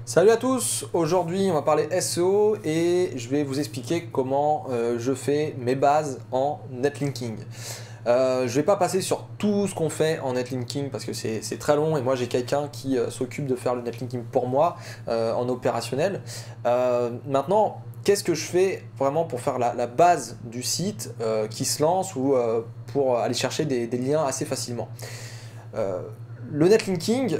Salut à tous, aujourd'hui on va parler SEO et je vais vous expliquer comment je fais mes bases en netlinking. Je vais pas passer sur tout ce qu'on fait en netlinking parce que c'est très long et moi j'ai quelqu'un qui s'occupe de faire le netlinking pour moi en opérationnel. Maintenant, qu'est-ce que je fais vraiment pour faire la base du site qui se lance ou pour aller chercher des liens assez facilement. Le netlinking,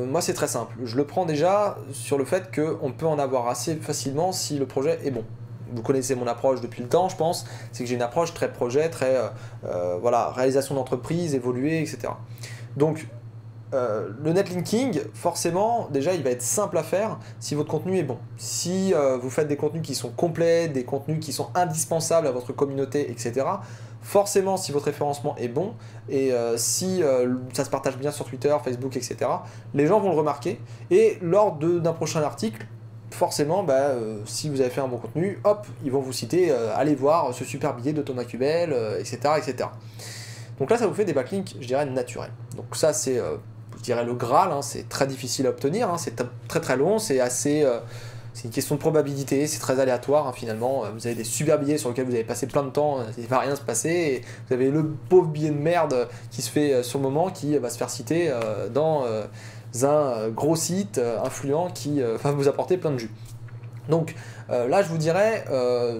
moi c'est très simple. Je le prends déjà sur le fait qu'on peut en avoir assez facilement si le projet est bon. Vous connaissez mon approche depuis le temps, je pense. C'est que j'ai une approche très projet, très voilà, réalisation d'entreprise, évoluer, etc. Donc le netlinking, forcément, déjà il va être simple à faire si votre contenu est bon. Si vous faites des contenus qui sont complets, des contenus qui sont indispensables à votre communauté, etc. Forcément, si votre référencement est bon et si ça se partage bien sur Twitter, Facebook, etc., les gens vont le remarquer. Et lors d'un prochain article, forcément, si vous avez fait un bon contenu, hop, ils vont vous citer, allez voir ce super billet de Thomas Cubel, etc., etc. Donc là, ça vous fait des backlinks, je dirais, naturels. Donc ça, c'est, je dirais, le Graal, hein, c'est très difficile à obtenir, hein, c'est très très long, c'est assez... c'est une question de probabilité, c'est très aléatoire, hein, finalement. Vous avez des super billets sur lesquels vous avez passé plein de temps, il ne va rien se passer, et vous avez le pauvre billet de merde qui se fait sur le moment, qui va se faire citer dans un gros site influent qui va vous apporter plein de jus. Donc là, je vous dirais,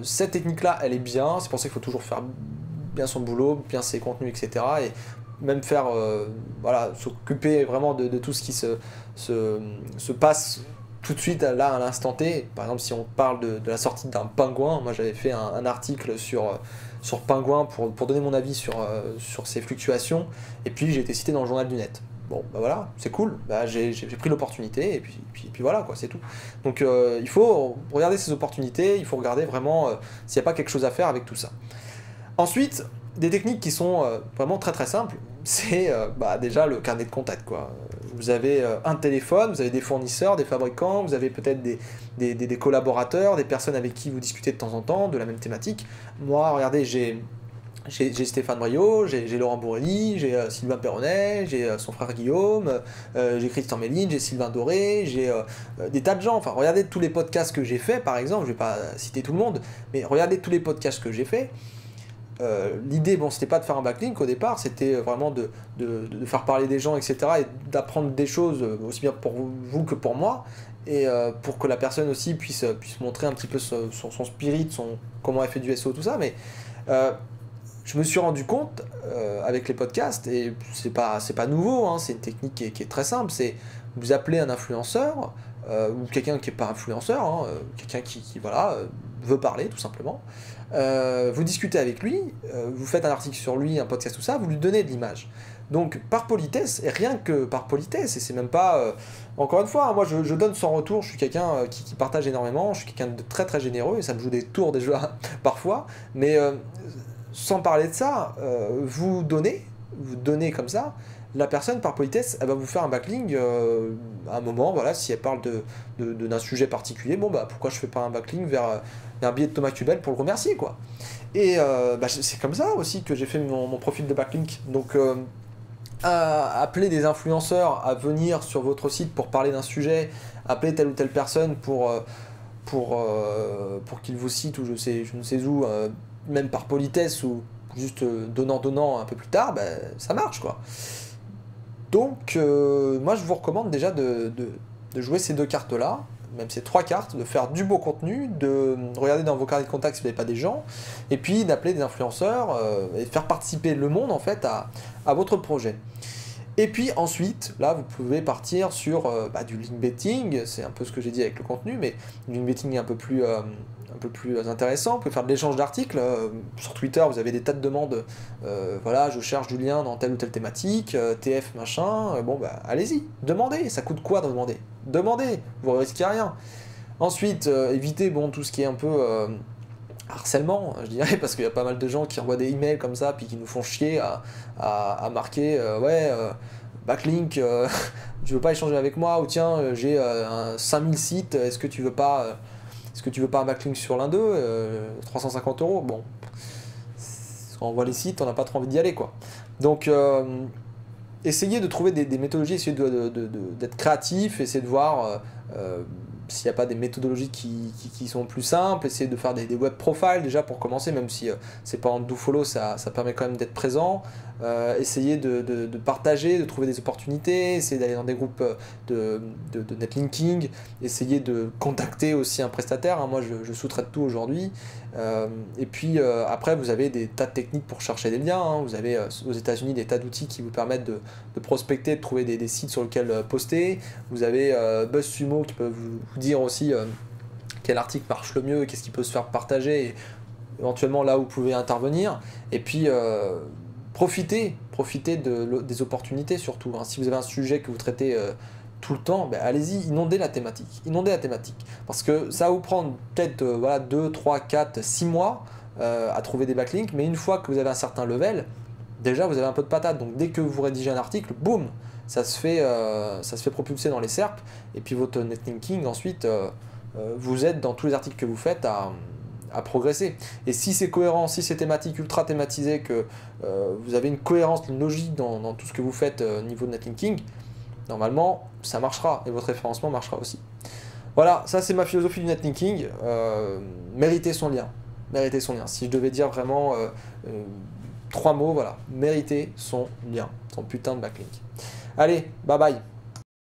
cette technique-là, elle est bien, c'est pour ça qu'il faut toujours faire bien son boulot, bien ses contenus, etc. Et même faire, voilà, s'occuper vraiment de tout ce qui se passe tout de suite là à l'instant T. Par exemple, si on parle de la sortie d'un pingouin, moi j'avais fait un article sur Pingouin pour donner mon avis sur ses fluctuations, et puis j'ai été cité dans le journal du net. Bon, bah voilà, c'est cool, j'ai pris l'opportunité, et puis voilà, quoi, c'est tout. Donc il faut regarder ces opportunités, il faut regarder vraiment s'il n'y a pas quelque chose à faire avec tout ça. Ensuite, des techniques qui sont vraiment très très simples, c'est déjà le carnet de contact, quoi. Vous avez un téléphone, vous avez des fournisseurs, des fabricants, vous avez peut-être des collaborateurs, des personnes avec qui vous discutez de temps en temps de la même thématique. Moi, regardez, j'ai Stéphane Briot, j'ai Laurent Bourrelli, j'ai Sylvain Perronnet, j'ai son frère Guillaume, j'ai Christian Méline, j'ai Sylvain Doré, j'ai des tas de gens. Enfin, regardez tous les podcasts que j'ai faits, par exemple, je vais pas citer tout le monde, mais regardez tous les podcasts que j'ai faits. L'idée, bon, c'était pas de faire un backlink au départ, c'était vraiment de faire parler des gens, etc., et d'apprendre des choses aussi bien pour vous que pour moi, et pour que la personne aussi puisse montrer un petit peu son spirit, comment elle fait du SEO, tout ça. Mais je me suis rendu compte avec les podcasts, et c'est pas nouveau, hein, c'est une technique qui est très simple, c'est vous appelez un influenceur, ou quelqu'un qui n'est pas influenceur, hein, quelqu'un qui voilà, veut parler tout simplement. Vous discutez avec lui, vous faites un article sur lui, un podcast, tout ça, vous lui donnez de l'image. Donc par politesse, et rien que par politesse, et c'est même pas... encore une fois, hein, moi je donne sans retour, je suis quelqu'un qui partage énormément, je suis quelqu'un de très très généreux, et ça me joue des tours déjà parfois, mais sans parler de ça, vous donnez comme ça, la personne par politesse, elle va vous faire un backlink à un moment, voilà, si elle parle d'un sujet particulier, bon pourquoi je fais pas un backlink vers un billet de Thomas Cubel pour le remercier, quoi. Et c'est comme ça aussi que j'ai fait mon profil de backlink. Donc appeler des influenceurs à venir sur votre site pour parler d'un sujet, appeler telle ou telle personne pour qu'il vous cite, ou je ne sais où, même par politesse, ou juste donnant un peu plus tard, ça marche, quoi. Donc moi je vous recommande déjà de jouer ces deux cartes-là, même ces trois cartes, de faire du beau contenu, de regarder dans vos carnets de contacts si vous n'avez pas des gens, et puis d'appeler des influenceurs et faire participer le monde en fait à votre projet. Et puis ensuite, là, vous pouvez partir sur du link betting, c'est un peu ce que j'ai dit avec le contenu, mais du link betting un peu plus intéressant. Vous pouvez faire de l'échange d'articles. Sur Twitter, vous avez des tas de demandes. Voilà, je cherche du lien dans telle ou telle thématique, TF machin. Allez-y, demandez. Ça coûte quoi de demander? Demandez, vous ne risquez rien. Ensuite, évitez tout ce qui est un peu harcèlement, je dirais, parce qu'il y a pas mal de gens qui envoient des emails comme ça, puis qui nous font chier à marquer backlink, tu veux pas échanger avec moi, ou tiens, j'ai 5000 sites, est-ce que tu veux pas un backlink sur l'un d'eux, 350 €, bon, quand on voit les sites, on n'a pas trop envie d'y aller, quoi. Donc essayez de trouver des méthodologies, essayez d'être créatif, essayez de voir s'il n'y a pas des méthodologies qui sont plus simples, essayer de faire des web profiles déjà pour commencer, même si c'est pas en do-follow, ça permet quand même d'être présent. Essayer de partager, de trouver des opportunités, essayer d'aller dans des groupes de netlinking, essayer de contacter aussi un prestataire, hein. Moi je sous-traite tout aujourd'hui. Et puis après vous avez des tas de techniques pour chercher des liens, hein. Vous avez aux États-Unis des tas d'outils qui vous permettent de prospecter, de trouver des sites sur lesquels poster. Vous avez BuzzSumo qui peut vous dire aussi quel article marche le mieux, qu'est-ce qui peut se faire partager, et éventuellement là où vous pouvez intervenir. Et puis profitez des opportunités surtout, hein. Si vous avez un sujet que vous traitez tout le temps, ben allez-y, inondez la thématique. Parce que ça va vous prendre peut-être voilà, 2, 3, 4, 6 mois à trouver des backlinks, mais une fois que vous avez un certain level, déjà vous avez un peu de patate. Donc dès que vous rédigez un article, boum, ça se fait propulser dans les SERP, et puis votre netlinking ensuite vous aide dans tous les articles que vous faites à progresser. Et si c'est cohérent, si c'est thématique, ultra thématisé, que vous avez une cohérence, une logique dans tout ce que vous faites au niveau de netlinking, normalement ça marchera et votre référencement marchera aussi. Voilà, ça c'est ma philosophie du netlinking. Mériter son lien. Si je devais dire vraiment 3 mots, voilà, mériter son lien, son putain de backlink. Allez, bye bye.